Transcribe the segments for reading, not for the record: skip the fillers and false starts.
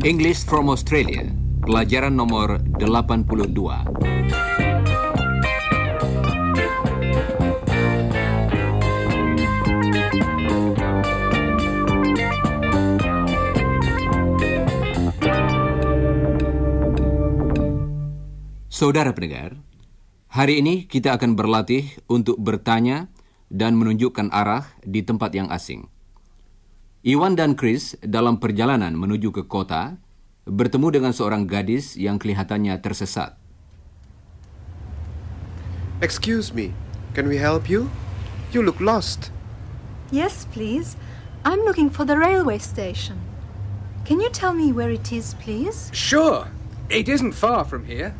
English from Australia, pelajaran nomor 82. Saudara pendengar, hari ini kita akan berlatih untuk bertanya dan menunjukkan arah di tempat yang asing. Iwan dan Chris dalam perjalanan menuju ke kota bertemu dengan seorang gadis yang kelihatannya tersesat. Excuse me, can we help you? You look lost. Yes, please. I'm looking for the railway station. Can you tell me where it is, please? Sure. It isn't far from here.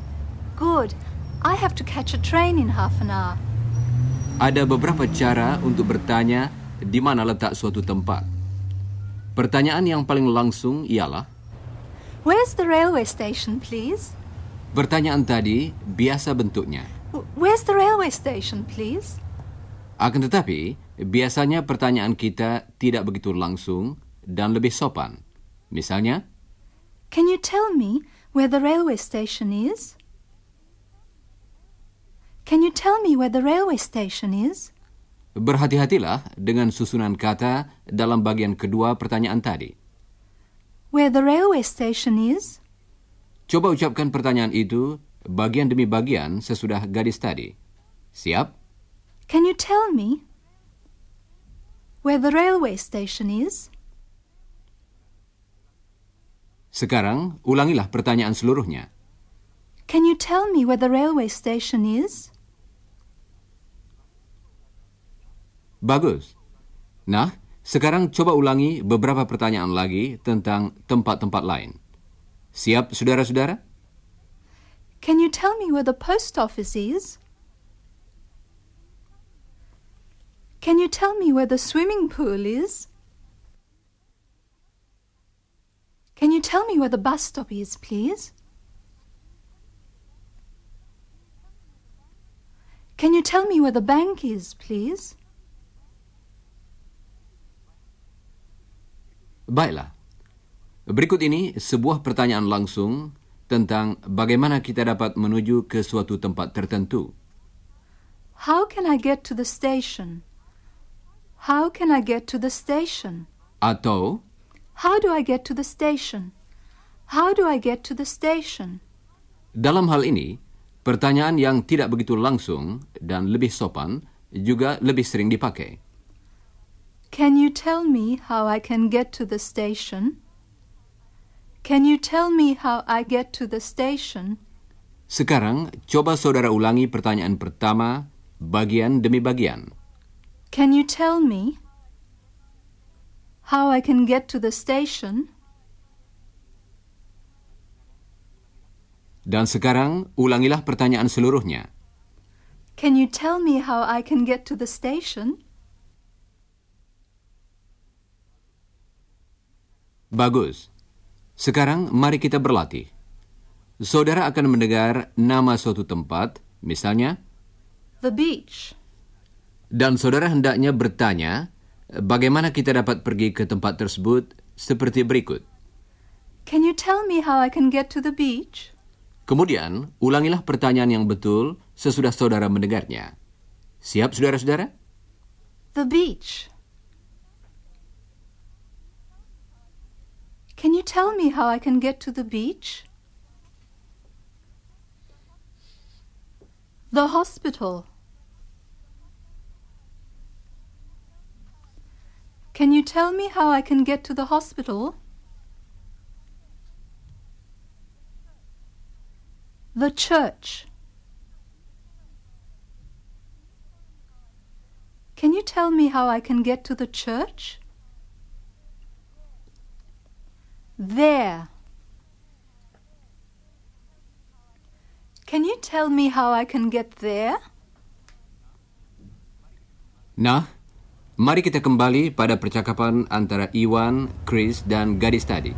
Good. I have to catch a train in half an hour. Ada beberapa cara untuk bertanya di mana letak suatu tempat. Pertanyaan yang paling langsung ialah, Where's the railway station, please? Pertanyaan tadi biasa bentuknya. Where's the railway station, please? Akan tetapi, biasanya pertanyaan kita tidak begitu langsung dan lebih sopan. Misalnya, Can you tell me where the railway station is? Can you tell me where the railway station is? berhati-hatilah dengan susunan kata dalam bagian kedua pertanyaan tadi. Where the railway station is? Coba ucapkan pertanyaan itu bagian demi bagian sesudah gadis tadi. Siap? Can you tell me where the railway station is? Sekarang, ulangilah pertanyaan seluruhnya. Can you tell me where the railway station is? Bagus. Nah, sekarang coba ulangi beberapa pertanyaan lagi tentang tempat-tempat lain. Siap, saudara-saudara? Can you tell me where the post office is? Can you tell me where the swimming pool is? Can you tell me where the bus stop is, please? Can you tell me where the bank is, please? Baiklah. Berikut ini sebuah pertanyaan langsung tentang bagaimana kita dapat menuju ke suatu tempat tertentu. How can I get to the station? How can I get to the station? Atau, How do I get to the station? How do I get to the station? dalam hal ini, pertanyaan yang tidak begitu langsung dan lebih sopan juga lebih sering dipakai. Can you tell me how I can get to the station? Can you tell me how I get to the station? Sekarang, coba saudara ulangi pertanyaan pertama bagian demi bagian. Can you tell me how I can get to the station? Dan sekarang, ulangilah pertanyaan seluruhnya. Can you tell me how I can get to the station? Bagus. Sekarang, mari kita berlatih. Saudara akan mendengar nama suatu tempat, misalnya, The beach. dan saudara hendaknya bertanya, bagaimana kita dapat pergi ke tempat tersebut seperti berikut. Can you tell me how I can get to the beach? Kemudian, ulangilah pertanyaan yang betul sesudah saudara mendengarnya. Siap, saudara-saudara? The beach. Can you tell me how I can get to the beach? The hospital. Can you tell me how I can get to the hospital? The church. Can you tell me how I can get to the church? There. Can you tell me how I can get there? Nah, mari kita kembali pada percakapan antara Iwan, Chris, dan gadis tadi.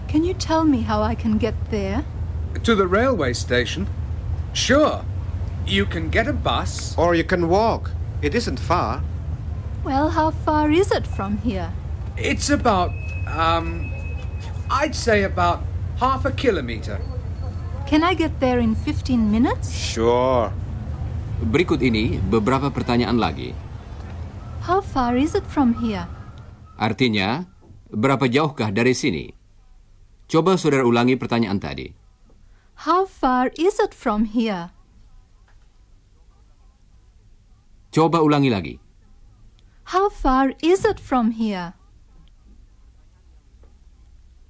Can you tell me how I can get there? To the railway station? Sure. You can get a bus. Or you can walk. It isn't far. Well, how far is it from here? It's about, I'd say about half a kilometre. Can I get there in 15 minutes? Sure. Berikut ini beberapa pertanyaan lagi. How far is it from here? Artinya, berapa jauhkah dari sini? Coba saudara ulangi pertanyaan tadi. How far is it from here? Coba ulangi lagi. How far is it from here?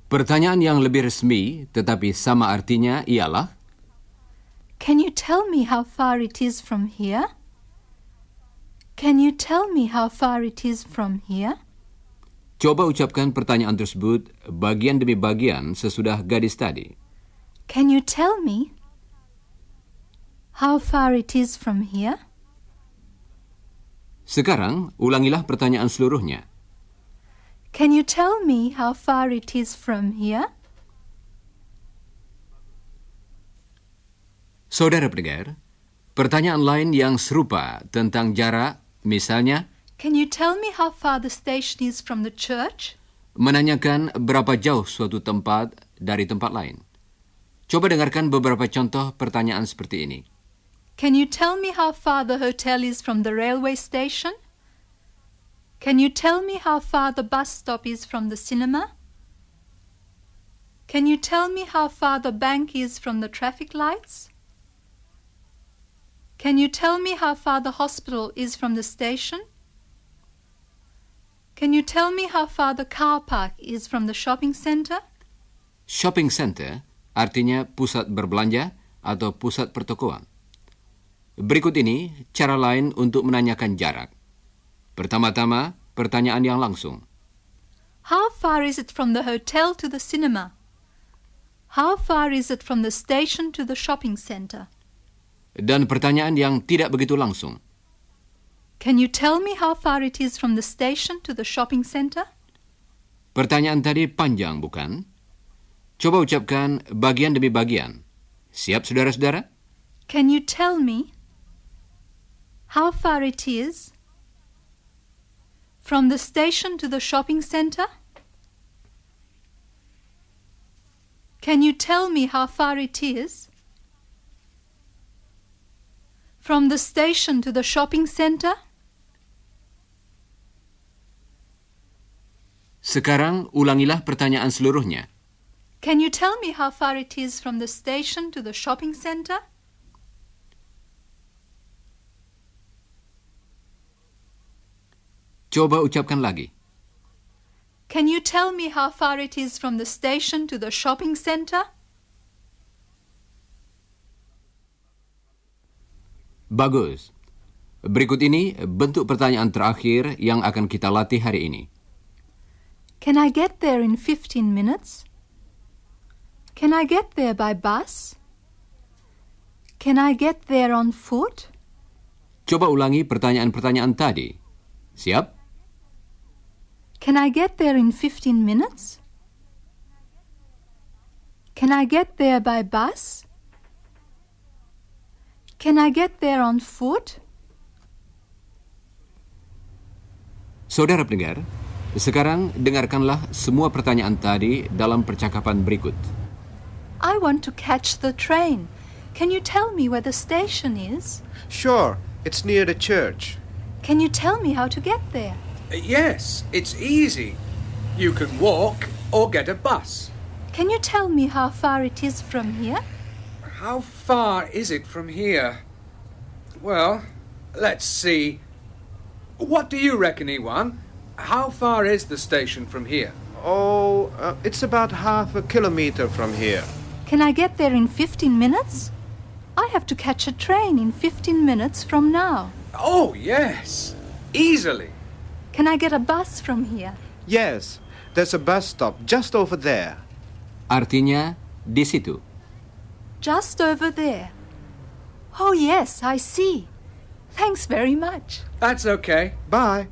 Pertanyaan yang lebih resmi tetapi sama artinya ialah, Can you tell me how far it is from here? Can you tell me how far it is from here? coba ucapkan pertanyaan tersebut bagian demi bagian sesudah gadis tadi. Can you tell me how far it is from here? Sekarang, ulangilah pertanyaan seluruhnya. Can you tell me how far it is from here? Saudara pendengar, pertanyaan lain yang serupa tentang jarak, misalnya, Can you tell me how far the station is from the church? menanyakan berapa jauh suatu tempat dari tempat lain. Coba dengarkan beberapa contoh pertanyaan seperti ini. Can you tell me how far the hotel is from the railway station? Can you tell me how far the bus stop is from the cinema? Can you tell me how far the bank is from the traffic lights? Can you tell me how far the hospital is from the station? Can you tell me how far the car park is from the shopping centre? Shopping center artinya pusat berbelanja atau pusat pertokoan. Berikut ini cara lain untuk menanyakan jarak. Pertama-tama, pertanyaan yang langsung. How far is it from the hotel to the cinema? How far is it from the station to the shopping centre? Dan pertanyaan yang tidak begitu langsung. Can you tell me how far it is from the station to the shopping centre? Pertanyaan tadi panjang, bukan? Coba ucapkan bagian demi bagian. Siap, saudara-saudara? Can you tell me how far it is from the station to the shopping centre? Can you tell me how far it is from the station to the shopping centre? Sekarang ulangilah pertanyaan seluruhnya. Can you tell me how far it is from the station to the shopping centre? Coba ucapkan lagi. Can you tell me how far it is from the station to the shopping centre? Bagus. Berikut ini bentuk pertanyaan terakhir yang akan kita latih hari ini. Can I get there in 15 minutes? Can I get there by bus? Can I get there on foot? Coba ulangi pertanyaan-pertanyaan tadi. Siap? Can I get there in 15 minutes? Can I get there by bus? Can I get there on foot? Saudara pendengar, sekarang dengarkanlah semua pertanyaan tadi dalam percakapan berikut. I want to catch the train. Can you tell me where the station is? Sure, it's near the church. Can you tell me how to get there? Yes, it's easy. You can walk or get a bus. Can you tell me how far it is from here? How far is it from here? Well, let's see. What do you reckon, Iwan? How far is the station from here? Oh, it's about half a kilometer from here. Can I get there in 15 minutes? I have to catch a train in 15 minutes from now. Oh, yes. Easily. Can I get a bus from here? Yes, there's a bus stop just over there. Artinya, di situ. Just over there. Oh, yes, I see. Thanks very much. That's okay. Bye.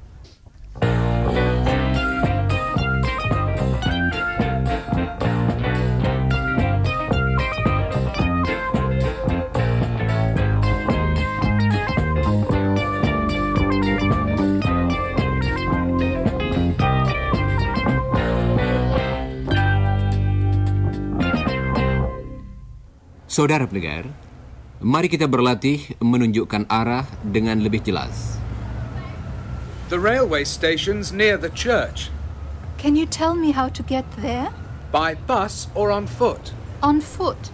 Saudara pendengar, mari kita berlatih menunjukkan arah dengan lebih jelas. The railway station's near the church. Can you tell me how to get there? By bus or on foot? On foot.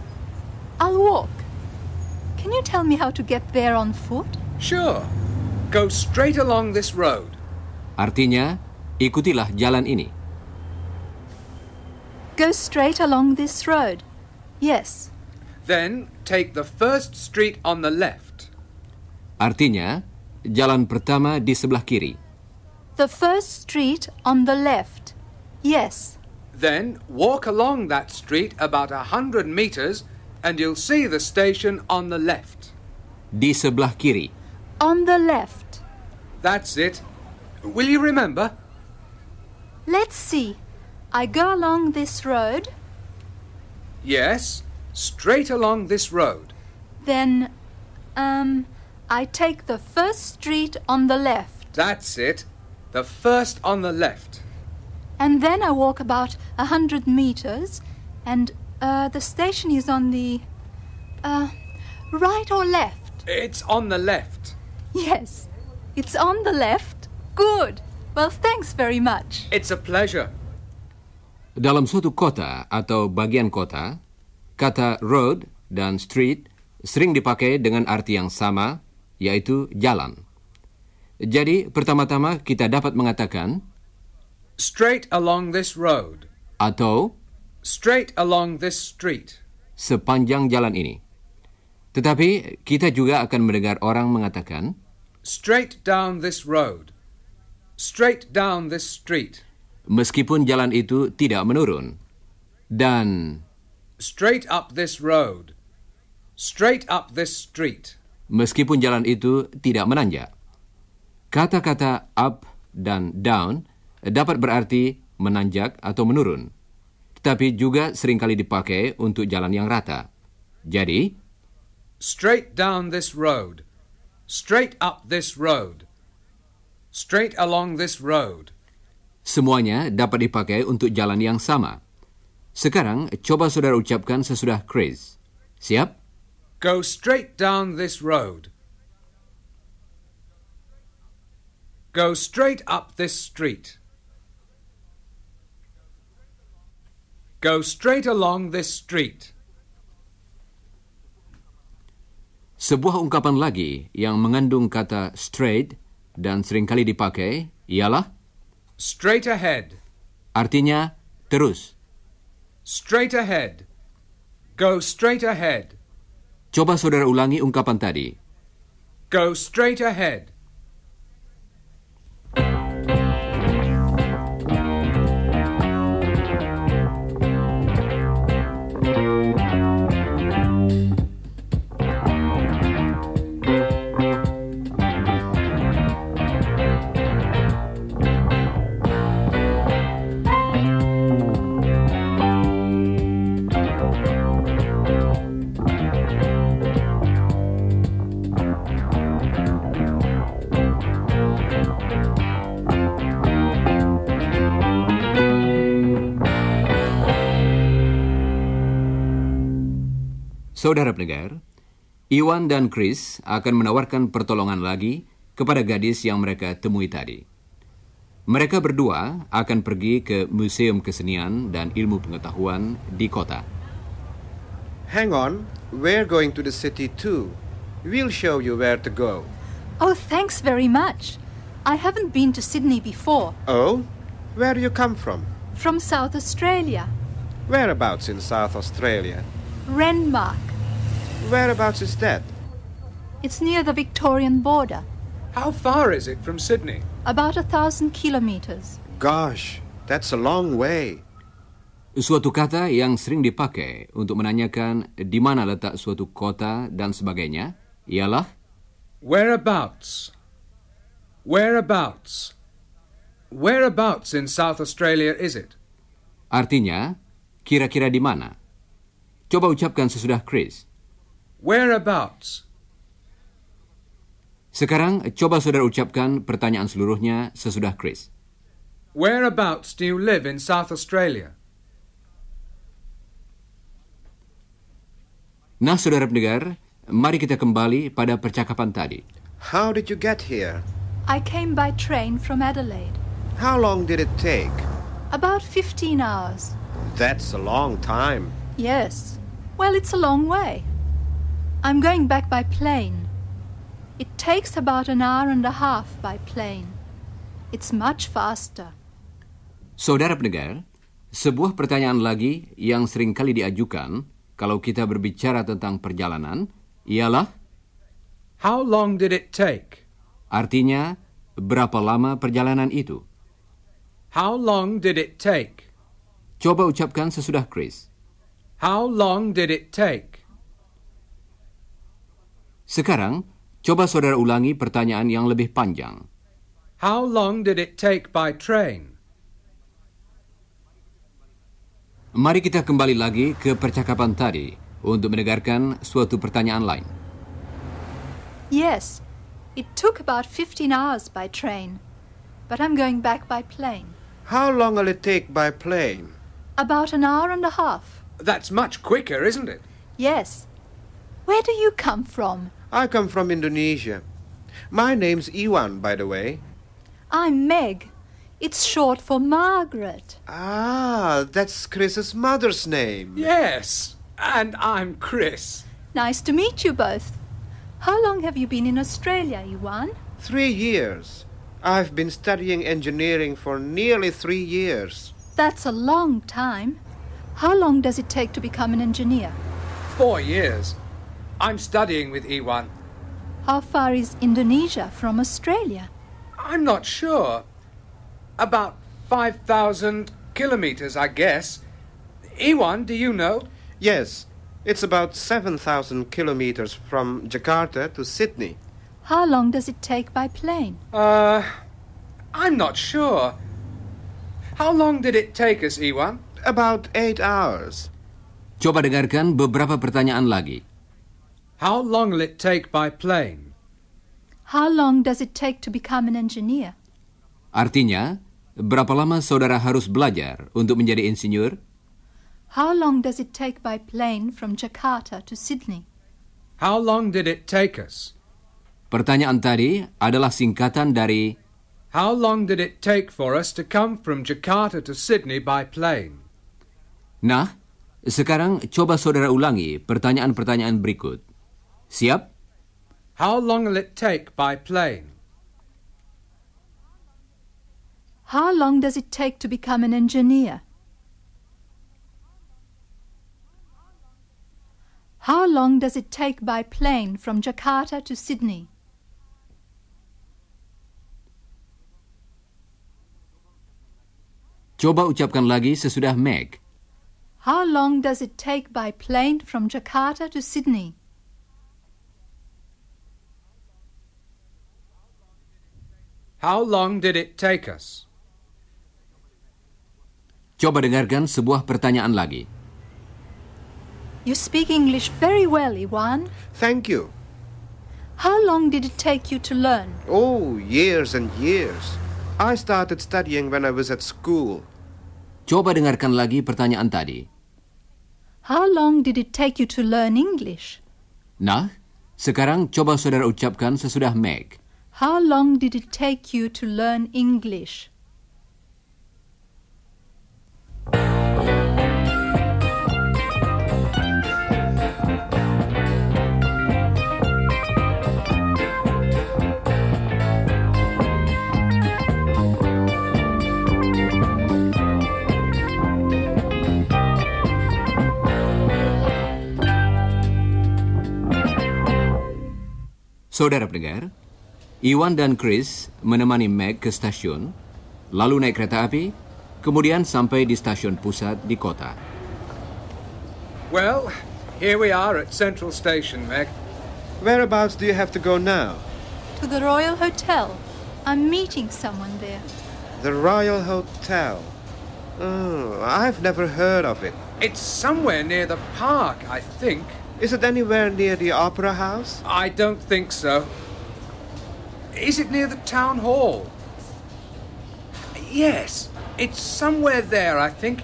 I'll walk. Can you tell me how to get there on foot? Sure. Go straight along this road. Artinya, ikutilah jalan ini. Go straight along this road. Yes. Then take the first street on the left. Artinya, jalan pertama di sebelah kiri. The first street on the left. Yes. Then walk along that street about 100 meters and you'll see the station on the left. Di sebelah kiri. On the left. That's it. Will you remember? Let's see. I go along this road. Yes, straight along this road. Then, I take the first street on the left. That's it. The first on the left. And then I walk about 100 meters, and the station is on the right or left? It's on the left. Yes, it's on the left. Good. Well, thanks very much. It's a pleasure. Dalam suatu kota atau bagian kota, kata road dan street sering dipakai dengan arti yang sama, yaitu jalan. Jadi, pertama-tama kita dapat mengatakan Straight along this road. atau Straight along this street. sepanjang jalan ini. Tetapi kita juga akan mendengar orang mengatakan Straight down this road. Straight down this street. meskipun jalan itu tidak menurun. Dan Straight up this road. Straight up this street. meskipun jalan itu tidak menanjak. Kata-kata up dan down dapat berarti menanjak atau menurun, tetapi juga seringkali dipakai untuk jalan yang rata. Jadi, Straight down this road. Straight up this road. Straight along this road. semuanya dapat dipakai untuk jalan yang sama. Sekarang, coba saudara ucapkan sesudah Chris. Siap? Go straight down this road. Go straight up this street. Go straight along this street. Sebuah ungkapan lagi yang mengandung kata straight dan seringkali dipakai ialah Straight ahead. artinya terus. Straight ahead. Go straight ahead. Coba saudara ulangi ungkapan tadi. Go straight ahead. Saudara pendengar, Iwan dan Chris akan menawarkan pertolongan lagi kepada gadis yang mereka temui tadi. Mereka berdua akan pergi ke Museum Kesenian dan Ilmu Pengetahuan di kota. Hang on, we're going to the city too. We'll show you where to go. Oh, thanks very much. I haven't been to Sydney before. Oh? Where do you come from? From South Australia. Whereabouts in South Australia? Renmark. Whereabouts is that? It's near the Victorian border. How far is it from Sydney? About 1,000 kilometers. Gosh, that's a long way. Suatu kata yang sering dipakai untuk menanyakan di mana letak suatu kota dan sebagainya ialah Whereabouts. Whereabouts. Whereabouts in South Australia is it? artinya kira-kira di mana. Coba ucapkan sesudah Chris. Whereabouts. Sekarang coba saudara ucapkan pertanyaan seluruhnya sesudah Chris. Whereabouts do you live in South Australia? Nah, saudara pendengar, mari kita kembali pada percakapan tadi. How did you get here? I came by train from Adelaide. How long did it take? About 15 hours. That's a long time. Yes. Well, it's a long way. I'm going back by plane. It takes about an hour and a half by plane. It's much faster. Saudara pendengar, sebuah pertanyaan lagi yang sering kali diajukan kalau kita berbicara tentang perjalanan ialah How long did it take? artinya berapa lama perjalanan itu. How long did it take? Coba ucapkan sesudah Chris. How long did it take? Sekarang, coba saudara ulangi pertanyaan yang lebih panjang. How long did it take by train? Mari kita kembali lagi ke percakapan tadi untuk mendengarkan suatu pertanyaan lain. Yes, it took about 15 hours by train, but I'm going back by plane. How long will it take by plane? About an hour and a half. That's much quicker, isn't it? Yes. Where do you come from? I come from Indonesia. My name's Iwan, by the way. I'm Meg. It's short for Margaret. Ah, that's Chris's mother's name. Yes, and I'm Chris. Nice to meet you both. How long have you been in Australia, Iwan? 3 years. I've been studying engineering for nearly 3 years. That's a long time. How long does it take to become an engineer? 4 years. I'm studying with Iwan. How far is Indonesia from Australia? I'm not sure. About 5,000 kilometers, I guess. Iwan, do you know? Yes, it's about 7,000 kilometers from Jakarta to Sydney. How long does it take by plane? I'm not sure. How long did it take us, Iwan? About 8 hours. Coba dengarkan beberapa pertanyaan lagi. How long will it take by plane? How long does it take to become an engineer? Artinya, berapa lama saudara harus belajar untuk menjadi insinyur? How long does it take by plane from Jakarta to Sydney? How long did it take us? Pertanyaan tadi adalah singkatan dari How long did it take for us to come from Jakarta to Sydney by plane? Nah, sekarang coba saudara ulangi pertanyaan-pertanyaan berikut. Siap? How long will it take by plane? How long does it take to become an engineer? How long does it take by plane from Jakarta to Sydney? Coba ucapkan lagi sesudah Meg. How long does it take by plane from Jakarta to Sydney? How long did it take us? Coba dengarkan sebuah pertanyaan lagi. You speak English very well, Iwan. Thank you. How long did it take you to learn? Oh, years and years. I started studying when I was at school. Coba dengarkan lagi pertanyaan tadi. How long did it take you to learn English? Nah, sekarang coba saudara ucapkan sesudah Meg. How long did it take you to learn English? Saudara pendengar, Iwan dan Chris menemani Meg ke stasiun, lalu naik kereta api, kemudian sampai di stasiun pusat di kota. Well, here we are at Central Station, Meg. Whereabouts do you have to go now? To the Royal Hotel. I'm meeting someone there. The Royal Hotel. Oh, I've never heard of it. It's somewhere near the park, I think. Is it anywhere near the Opera House? I don't think so. Is it near the town hall? Yes, it's somewhere there, I think.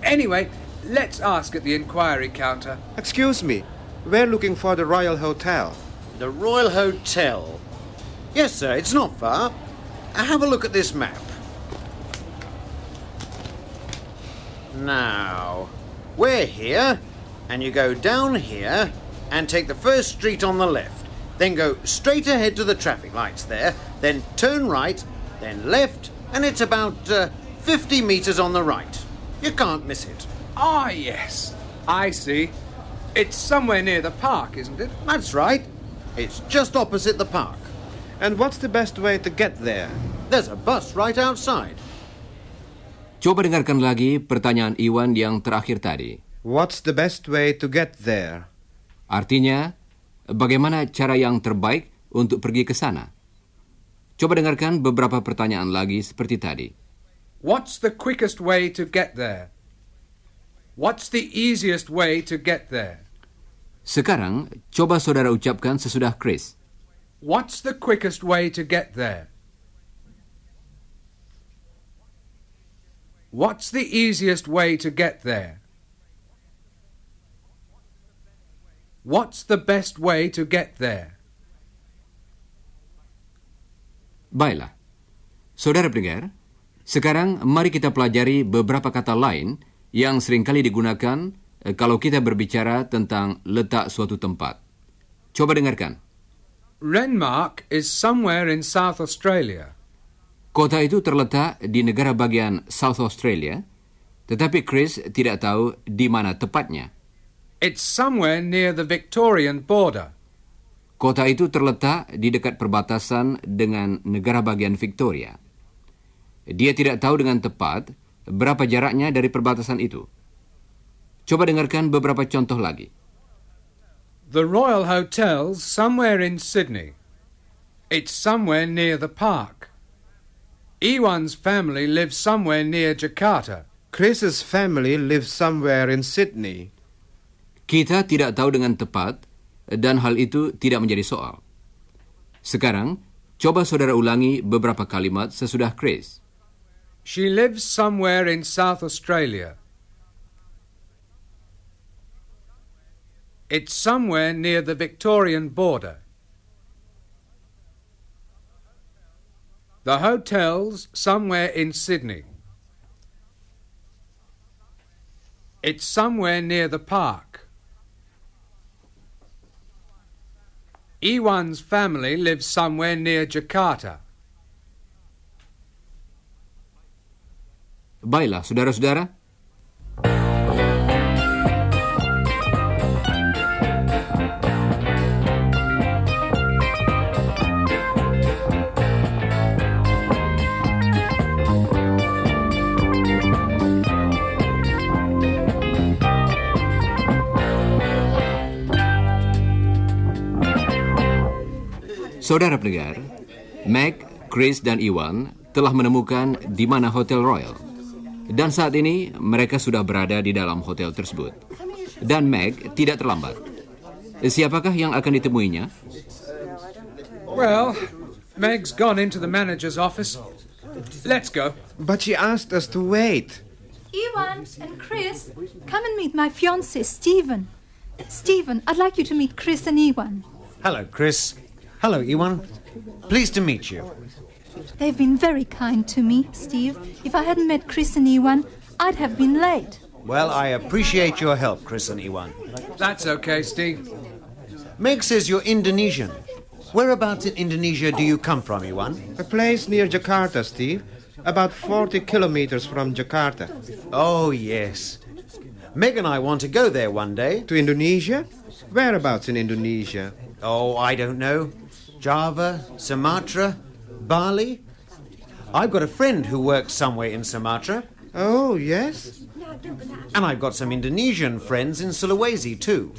Anyway, let's ask at the inquiry counter. Excuse me, We're looking for the Royal Hotel. The Royal Hotel? Yes, sir, it's not far. Have a look at this map. Now, we're here, and you go down here and take the first street on the left. Then go straight ahead to the traffic lights there, then turn right, then left, and it's about 50 metres on the right. You can't miss it. Ah, yes. I see. It's somewhere near the park, isn't it? That's right. It's just opposite the park. And what's the best way to get there? There's a bus right outside. Coba dengarkan lagi pertanyaan Iwan yang terakhir tadi. What's the best way to get there? Artinya, bagaimana cara yang terbaik untuk pergi ke sana? Coba dengarkan beberapa pertanyaan lagi seperti tadi. What's the quickest way to get there? What's the easiest way to get there? Sekarang, coba saudara ucapkan sesudah Chris. What's the quickest way to get there? What's the easiest way to get there? What's the best way to get there? Baiklah. Saudara pendengar, sekarang mari kita pelajari beberapa kata lain yang seringkali digunakan kalau kita berbicara tentang letak suatu tempat. Coba dengarkan. Renmark is somewhere in South Australia. Kota itu terletak di negara bagian South Australia, tetapi Chris tidak tahu di mana tepatnya. It's somewhere near the Victorian border. Kota itu terletak di dekat perbatasan dengan negara bagian Victoria. Dia tidak tahu dengan tepat berapa jaraknya dari perbatasan itu. Coba dengarkan beberapa contoh lagi. The Royal Hotel's somewhere in Sydney. It's somewhere near the park. Iwan's family lives somewhere near Jakarta. Chris's family lives somewhere in Sydney. Kita tidak tahu dengan tepat dan hal itu tidak menjadi soal. Sekarang, coba saudara ulangi beberapa kalimat sesudah Chris. She lives somewhere in South Australia. It's somewhere near the Victorian border. The hotel's somewhere in Sydney. It's somewhere near the park. Iwan's family lives somewhere near Jakarta. Baiklah, saudara-saudara. Saudara pendengar, Meg, Chris, dan Iwan telah menemukan di mana Hotel Royal. Dan saat ini mereka sudah berada di dalam hotel tersebut. Dan Meg tidak terlambat. Siapakah yang akan ditemuinya? Well, Meg's gone into the manager's office. Let's go. But she asked us to wait. Iwan and Chris, come and meet my fiancé, Stephen. Stephen, I'd like you to meet Chris and Iwan. Hello, Chris. Hello, Iwan. Pleased to meet you. They've been very kind to me, Steve. If I hadn't met Chris and Iwan, I'd have been late. Well, I appreciate your help, Chris and Iwan. That's okay, Steve. Meg says you're Indonesian. Whereabouts in Indonesia do you come from, Iwan? A place near Jakarta, Steve. About 40 kilometers from Jakarta. Oh, yes. Meg and I want to go there one day. To Indonesia? Whereabouts in Indonesia? Oh, I don't know. Java, Sumatra, Bali. I've got a friend who works somewhere in Sumatra. Oh, yes? And I've got some Indonesian friends in Sulawesi too.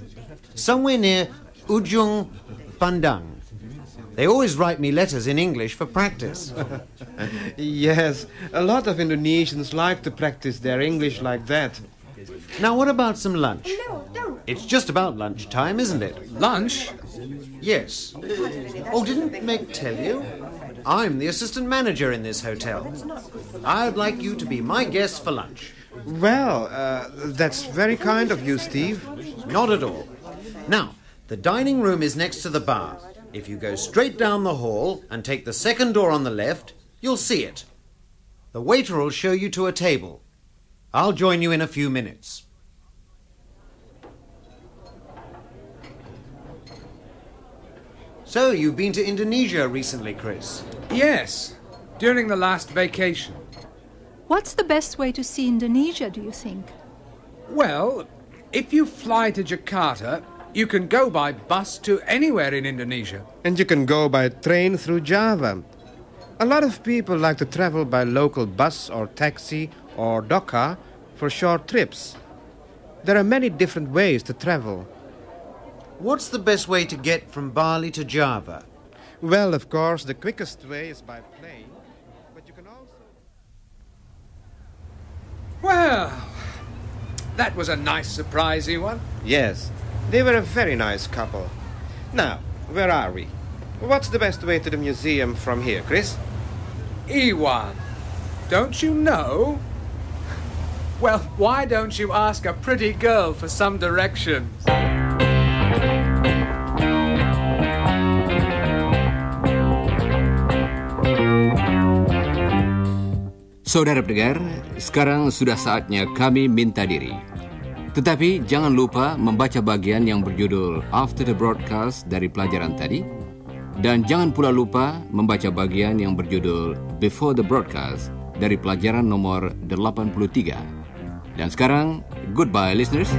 Somewhere near Ujung Pandang. They always write me letters in English for practice. Yes, a lot of Indonesians like to practice their English like that. Now, what about some lunch? It's just about lunchtime, isn't it? Lunch? Yes. Oh, didn't Meg tell you? I'm the assistant manager in this hotel. I'd like you to be my guest for lunch. Well, that's very kind of you, Steve. Not at all. Now, the dining room is next to the bar. If you go straight down the hall and take the second door on the left, you'll see it. The waiter will show you to a table. I'll join you in a few minutes. So, you've been to Indonesia recently, Chris? Yes, during the last vacation. What's the best way to see Indonesia, do you think? Well, if you fly to Jakarta, you can go by bus to anywhere in Indonesia. And you can go by train through Java. A lot of people like to travel by local bus or taxi or doka for short trips. There are many different ways to travel. What's the best way to get from Bali to Java? Well, of course, the quickest way is by plane, but you can also... Well, that was a nice surprise, Iwan. Yes, they were a very nice couple. Now, where are we? What's the best way to the museum from here, Chris? Iwan, don't you know? Well, why don't you ask a pretty girl for some directions? Saudara pendengar, sekarang sudah saatnya kami minta diri. Tetapi jangan lupa membaca bagian yang berjudul After the Broadcast dari pelajaran tadi. Dan jangan pula lupa membaca bagian yang berjudul Before the Broadcast dari pelajaran nomor 83. Dan sekarang, goodbye listeners.